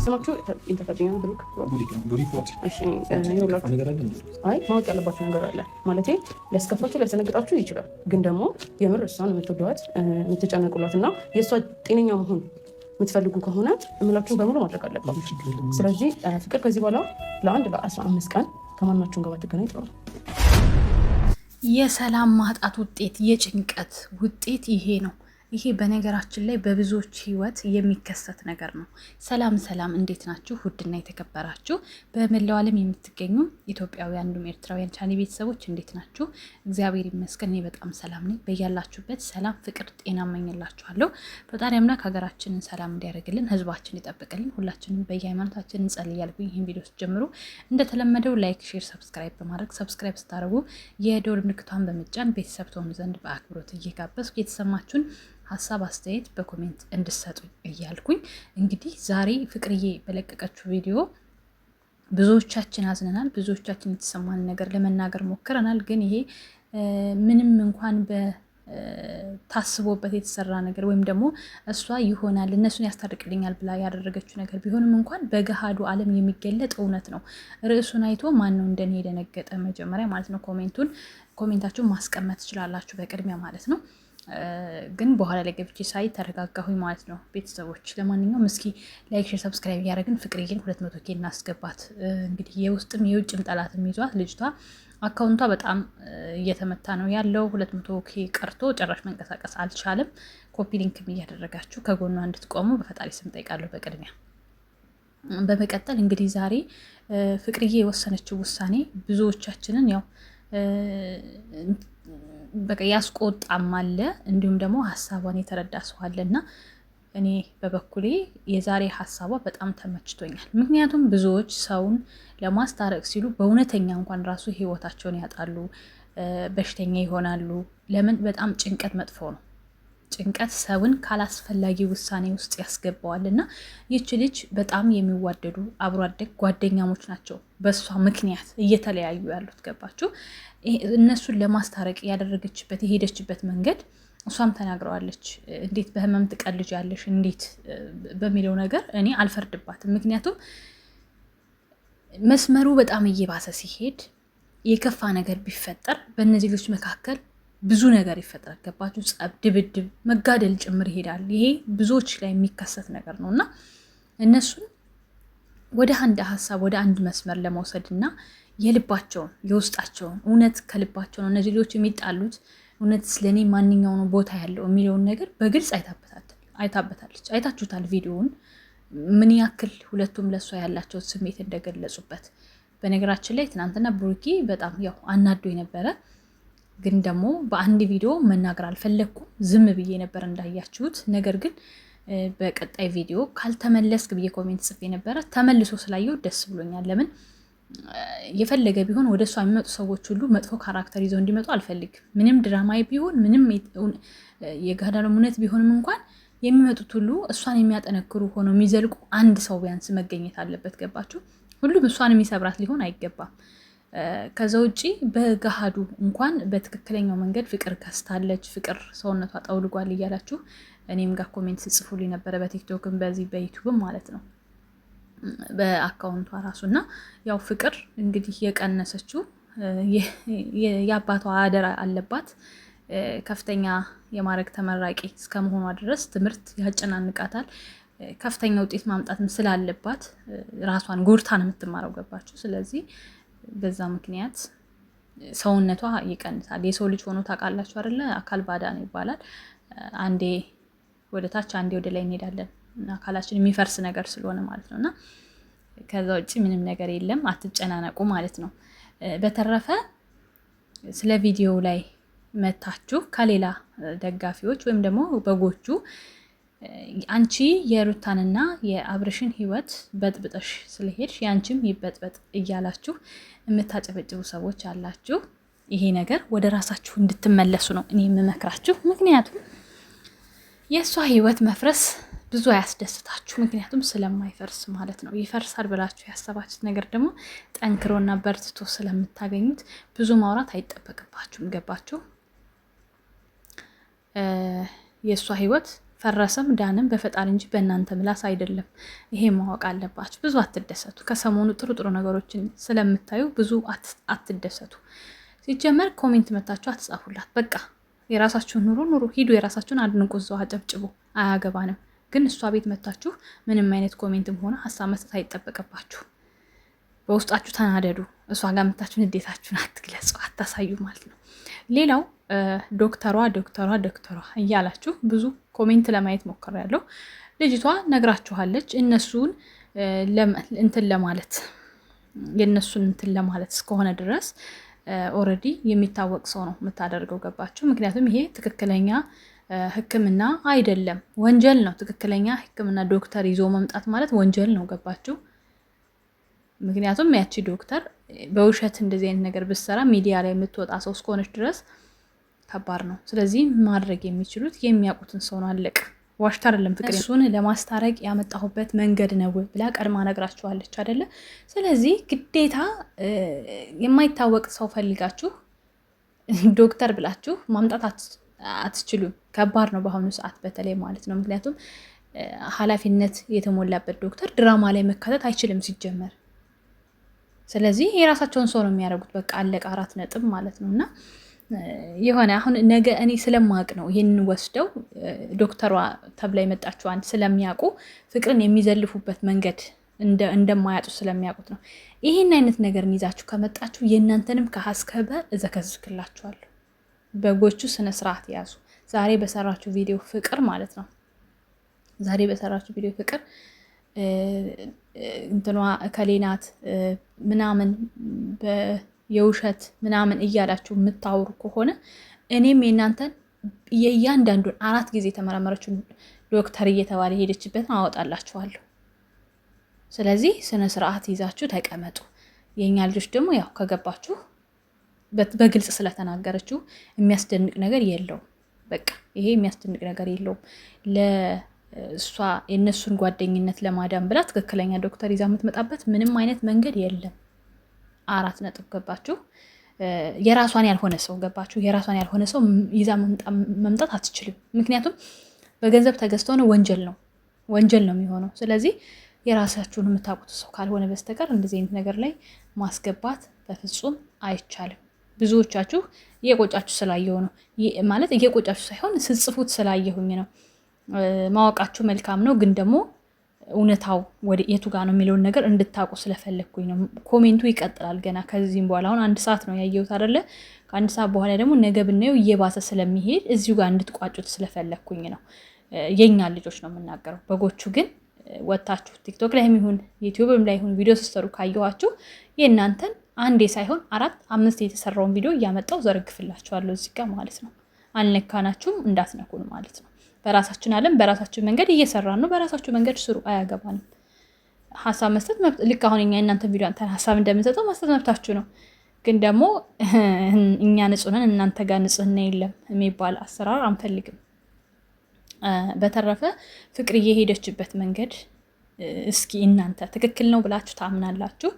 ስማችሁ ኢንተርታኛ ብሩክ እሺ አይ ማወቅ ያለባችሁ ነገር አለ ማለት ሊያስከፋችሁ ሊያስደነግጣችሁ ይችላል። ግን ደግሞ የምር እሷን የምትወዷት የምትጨነቁላት እና የእሷ ጤነኛ መሆን የምትፈልጉ ከሆነ እምላችሁን በሙሉ ማድረግ አለባችሁ። ስለዚህ ፍቅር ከዚህ በኋላ ለ15 ቀን ከማናችሁም ጋር ባትገናኝ ጥሩ ነው። የሰላም ማጣት ውጤት የጭንቀት ውጤት ይሄ ነው። ይሄ በነገራችን ላይ በብዙዎች ህይወት የሚከሰት ነገር ነው። ሰላም ሰላም፣ እንዴት ናችሁ? ውድና የተከበራችሁ በመላው ዓለም የምትገኙ ኢትዮጵያውያን እንዲሁም ኤርትራውያን ቻኔ ቤተሰቦች እንዴት ናችሁ? እግዚአብሔር ይመስገን እኔ በጣም ሰላም ነኝ። በያላችሁበት ሰላም፣ ፍቅር፣ ጤና እመኝላችኋለሁ። ፈጣሪ አምላክ ሀገራችንን ሰላም እንዲያደርግልን፣ ህዝባችን ይጠብቅልን። ሁላችንም በየሃይማኖታችን እንጸልይ እያልኩኝ ይህን ቪዲዮ ስትጀምሩ እንደተለመደው ላይክ፣ ሼር፣ ሰብስክራይብ በማድረግ ሰብስክራይብ ስታደርጉ የደወል ምልክቷን በመጫን ቤተሰብ ትሆኑ ዘንድ በአክብሮት እየጋበዝኩ የተሰማችሁን ሀሳብ አስተያየት በኮሜንት እንድሰጡኝ እያልኩኝ እንግዲህ ዛሬ ፍቅርዬ በለቀቀችው ቪዲዮ ብዙዎቻችን አዝነናል። ብዙዎቻችን የተሰማን ነገር ለመናገር ሞክረናል። ግን ይሄ ምንም እንኳን ታስቦበት የተሰራ ነገር ወይም ደግሞ እሷ ይሆናል እነሱን ያስታርቅልኛል ብላ ያደረገችው ነገር ቢሆንም እንኳን በገሃዱ ዓለም የሚገለጥ እውነት ነው። ርዕሱን አይቶ ማን ነው እንደኔ የደነገጠ መጀመሪያ ማለት ነው ኮሜንታችሁን ማስቀመጥ ትችላላችሁ በቅድሚያ ማለት ነው። ግን በኋላ ላይ ገብቼ ሳይ ተረጋጋሁኝ ማለት ነው። ቤተሰቦች ለማንኛውም እስኪ ላይክ፣ ሼር፣ ሰብስክራይብ እያደረግን ፍቅርዬን 200K እናስገባት። እንግዲህ የውስጥም የውጭም ጠላትም ይዟት ልጅቷ አካውንቷ በጣም እየተመታ ነው ያለው። 200K ቀርቶ ጭራሽ መንቀሳቀስ አልቻለም። ኮፒ ሊንክም እያደረጋችሁ ከጎኗ እንድትቆሙ በፈጣሪ ስም ጠይቃለሁ በቅድሚያ። በመቀጠል እንግዲህ ዛሬ ፍቅርዬ የወሰነችው ውሳኔ ብዙዎቻችንን ያው በቃ ያስቆጣም አለ እንዲሁም ደግሞ ሀሳቧን የተረዳ ሰው አለና እኔ በበኩሌ የዛሬ ሀሳቧ በጣም ተመችቶኛል። ምክንያቱም ብዙዎች ሰውን ለማስታረቅ ሲሉ በእውነተኛ እንኳን ራሱ ህይወታቸውን ያጣሉ፣ በሽተኛ ይሆናሉ። ለምን? በጣም ጭንቀት መጥፎ ነው። ጭንቀት ሰውን ካላስፈላጊ ውሳኔ ውስጥ ያስገባዋል። እና ይህች ልጅ በጣም የሚዋደዱ አብሮ አደግ ጓደኛሞች ናቸው በእሷ ምክንያት እየተለያዩ ያሉት። ገባችሁ? እነሱን ለማስታረቅ ያደረገችበት የሄደችበት መንገድ እሷም ተናግረዋለች። እንዴት በህመም ትቀልጃለሽ እንዴት በሚለው ነገር እኔ አልፈርድባትም። ምክንያቱም መስመሩ በጣም እየባሰ ሲሄድ የከፋ ነገር ቢፈጠር በእነዚህ ልጆች መካከል ብዙ ነገር ይፈጠራል። ገባችሁ? ጸብ፣ ድብድብ፣ መጋደል ጭምር ይሄዳል። ይሄ ብዙዎች ላይ የሚከሰት ነገር ነው እና እነሱን ወደ አንድ ሀሳብ ወደ አንድ መስመር ለመውሰድ እና የልባቸውን የውስጣቸውን እውነት ከልባቸው ነው እነዚህ ልጆች የሚጣሉት እውነት ስለኔ ማንኛው ነው ቦታ ያለው የሚለውን ነገር በግልጽ አይታበታለች። አይታችሁታል ቪዲዮውን ምን ያክል ሁለቱም ለእሷ ያላቸው ስሜት እንደገለጹበት። በነገራችን ላይ ትናንትና ብሩኬ በጣም ያው አናዶ የነበረ ግን ደግሞ በአንድ ቪዲዮ መናገር አልፈለግኩም፣ ዝም ብዬ ነበር እንዳያችሁት። ነገር ግን በቀጣይ ቪዲዮ ካልተመለስክ ብዬ ኮሜንት ጽፌ ነበረ። ተመልሶ ስላየው ደስ ብሎኛል። ለምን የፈለገ ቢሆን ወደ እሷ የሚመጡ ሰዎች ሁሉ መጥፎ ካራክተር ይዘው እንዲመጡ አልፈልግም። ምንም ድራማዊ ቢሆን ምንም የጋዳሎም እውነት ቢሆንም እንኳን የሚመጡት ሁሉ እሷን የሚያጠነክሩ ሆነው የሚዘልቁ አንድ ሰው ቢያንስ መገኘት አለበት። ገባችሁ? ሁሉም እሷን የሚሰብራት ሊሆን አይገባም። ከዛ ውጪ በገሃዱ እንኳን በትክክለኛው መንገድ ፍቅር ከስታለች፣ ፍቅር ሰውነቷ ጠውልጓል እያላችሁ እኔም ጋር ኮሜንት ስጽፉልኝ ነበረ፣ በቲክቶክም በዚህ በዩቲዩብም ማለት ነው በአካውንቷ ራሱ። እና ያው ፍቅር እንግዲህ የቀነሰችው የአባቷ አደራ አለባት። ከፍተኛ የማዕረግ ተመራቂ እስከመሆኗ ድረስ ትምህርት ያጨናንቃታል። ከፍተኛ ውጤት ማምጣትም ስላለባት ራሷን ጎድታ ነው የምትማረው። ገባችሁ? ስለዚህ በዛ ምክንያት ሰውነቷ ይቀንሳል። የሰው ልጅ ሆኖ ታውቃላችሁ አይደለ? አካል ባዳ ነው ይባላል። አንዴ ወደ ታች አንዴ ወደ ላይ እንሄዳለን። አካላችን የሚፈርስ ነገር ስለሆነ ማለት ነው። እና ከዛ ውጭ ምንም ነገር የለም፣ አትጨናነቁ ማለት ነው። በተረፈ ስለ ቪዲዮ ላይ መታችሁ ከሌላ ደጋፊዎች ወይም ደግሞ በጎቹ አንቺ የሩታንና የአብርሽን ህይወት በጥብጠሽ ስለሄድሽ ያንቺም ይበጥበጥ እያላችሁ የምታጨበጭቡ ሰዎች አላችሁ። ይሄ ነገር ወደ ራሳችሁ እንድትመለሱ ነው እኔ የምመክራችሁ። ምክንያቱም የእሷ ህይወት መፍረስ ብዙ አያስደስታችሁ፣ ምክንያቱም ስለማይፈርስ ማለት ነው። ይፈርሳል ብላችሁ ያሰባችሁት ነገር ደግሞ ጠንክሮና በርትቶ ስለምታገኙት ብዙ ማውራት አይጠበቅባችሁም። ገባችሁ? የእሷ ህይወት ፈረሰም ዳንም በፈጣሪ እንጂ በእናንተ ምላስ አይደለም። ይሄ ማወቅ አለባችሁ። ብዙ አትደሰቱ። ከሰሞኑ ጥሩ ነገሮችን ስለምታዩ ብዙ አትደሰቱ። ሲጀመር ኮሜንት መታችሁ አትጻፉላት። በቃ የራሳችሁን ኑሩ፣ ሂዱ፣ የራሳችሁን አድንቁ፣ እዛው አጨብጭቡ፣ አያገባንም። ግን እሷ ቤት መታችሁ ምንም አይነት ኮሜንትም ሆነ ሀሳብ መስጠት አይጠበቅባችሁ። በውስጣችሁ ተናደዱ። እሷ ጋር መታችሁን ንዴታችሁን አትግለጹ፣ አታሳዩ ማለት ነው። ሌላው ዶክተሯ እያላችሁ ብዙ ኮሜንት ለማየት ሞክሬያለሁ። ልጅቷ ነግራችኋለች። እነሱን እንትን ለማለት የእነሱን እንትን ለማለት እስከሆነ ድረስ ኦልሬዲ የሚታወቅ ሰው ነው የምታደርገው። ገባችሁ? ምክንያቱም ይሄ ትክክለኛ ሕክምና አይደለም፣ ወንጀል ነው። ትክክለኛ ሕክምና ዶክተር ይዞ መምጣት ማለት ወንጀል ነው። ገባችሁ? ምክንያቱም ያቺ ዶክተር በውሸት እንደዚህ አይነት ነገር ብትሰራ ሚዲያ ላይ የምትወጣ ሰው እስከሆነች ድረስ ከባድ ነው። ስለዚህ ማድረግ የሚችሉት የሚያውቁትን ሰው ነው። አለቅ ዋሽታ አይደለም ፍቅር። እሱን ለማስታረቅ ያመጣሁበት መንገድ ነው ብላ ቀድማ ነግራችኋለች አይደለ? ስለዚህ ግዴታ የማይታወቅ ሰው ፈልጋችሁ ዶክተር ብላችሁ ማምጣት አትችሉም። ከባድ ነው በአሁኑ ሰዓት በተለይ ማለት ነው። ምክንያቱም ኃላፊነት የተሞላበት ዶክተር ድራማ ላይ መካተት አይችልም ሲጀመር። ስለዚህ የራሳቸውን ሰው ነው የሚያደርጉት። በቃ አለቀ፣ 4 ነጥብ ማለት ነው። እና የሆነ አሁን ነገ እኔ ስለማቅ ነው ይህንን ወስደው ዶክተሯ ተብላ የመጣችው አንድ ስለሚያውቁ ፍቅርን የሚዘልፉበት መንገድ እንደማያጡ ስለሚያውቁት ነው። ይህን አይነት ነገር ይዛችሁ ከመጣችሁ የእናንተንም ከሀስከበ እዘከዝክላችኋለሁ። በጎቹ ስነስርዓት ያዙ። ዛሬ በሰራችሁ ቪዲዮ ፍቅር ማለት ነው። ዛሬ በሰራችሁ ቪዲዮ ፍቅር እንትኗ ከሌናት ምናምን የውሸት ምናምን እያላችሁ የምታወሩ ከሆነ እኔም የእናንተን የእያንዳንዱን 4 ጊዜ የተመረመረችውን ዶክተር እየተባለ ሄደችበትን አወጣላችኋለሁ። ስለዚህ ስነ ስርዓት ይዛችሁ ተቀመጡ። የእኛ ልጆች ደግሞ ያው ከገባችሁ በግልጽ ስለተናገረችው የሚያስደንቅ ነገር የለውም። በቃ ይሄ የሚያስደንቅ ነገር የለውም። ለእሷ የእነሱን ጓደኝነት ለማዳን ብላ ትክክለኛ ዶክተር ይዛ የምትመጣበት ምንም አይነት መንገድ የለም። 4 ነጥብ። ገባችሁ? የራሷን ያልሆነ ሰው ገባችሁ? የራሷን ያልሆነ ሰው ይዛ መምጣት አትችልም። ምክንያቱም በገንዘብ ተገዝተው ነው፣ ወንጀል ነው የሚሆነው። ስለዚህ የራሳችሁን የምታውቁት ሰው ካልሆነ በስተቀር እንደዚህ አይነት ነገር ላይ ማስገባት በፍጹም አይቻልም። ብዙዎቻችሁ እየቆጫችሁ ስላየሁ ነው ማለት እየቆጫችሁ ሳይሆን ስጽፉት ስላየሁኝ ነው። ማወቃችሁ መልካም ነው፣ ግን ደግሞ እውነታው ወደ የቱ ጋር ነው የሚለውን ነገር እንድታውቁ ስለፈለግኩኝ ነው። ኮሜንቱ ይቀጥላል ገና ከዚህም በኋላ። አሁን 1 ሰዓት ነው ያየሁት አይደለ? ከ1 ሰዓት በኋላ ደግሞ ነገ ብናየው እየባሰ ስለሚሄድ እዚሁ ጋር እንድትቋጩት ስለፈለግኩኝ ነው። የኛ ልጆች ነው የምናገረው። በጎቹ ግን ወታችሁ ቲክቶክ ላይ ይሁን ዩቲዩብም ላይ ይሁን ቪዲዮ ስትሰሩ ካየኋችሁ የእናንተን 1 ሳይሆን 4 5 የተሰራውን ቪዲዮ እያመጣው ዘርግፍላችኋለሁ እዚህ ጋር ማለት ነው። አልነካናችሁም፣ እንዳትነኩን ማለት ነው። በራሳችን ዓለም በራሳችን መንገድ እየሰራን ነው። በራሳችሁ መንገድ ስሩ፣ አያገባንም። ሀሳብ መስጠት ልክ አሁን እኛ እናንተ ቪዲዮ አንተ ሀሳብ እንደምንሰጠው መስጠት መብታችሁ ነው። ግን ደግሞ እኛ ንጹህ ነን እናንተ ጋር ንጽህና የለም የሚባል አሰራር አንፈልግም። በተረፈ ፍቅር እየሄደችበት መንገድ እስኪ እናንተ ትክክል ነው ብላችሁ ታምናላችሁ?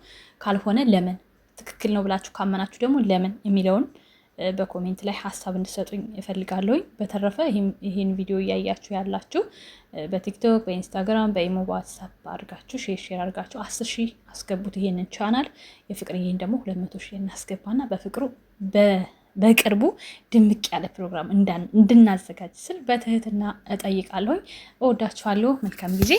ካልሆነ ለምን? ትክክል ነው ብላችሁ ካመናችሁ ደግሞ ለምን የሚለውን በኮሜንት ላይ ሀሳብ እንድሰጡኝ እፈልጋለሁኝ። በተረፈ ይህን ቪዲዮ እያያችሁ ያላችሁ በቲክቶክ፣ በኢንስታግራም፣ በኢሞ፣ በዋትሳፕ አድርጋችሁ ሼር አድርጋችሁ 10 ሺህ አስገቡት ይሄንን ቻናል። የፍቅርዬን ደግሞ 200 ሺህ እናስገባና በቅርቡ ድምቅ ያለ ፕሮግራም እንድናዘጋጅ ስል በትህትና እጠይቃለሁኝ። እወዳችኋለሁ። መልካም ጊዜ።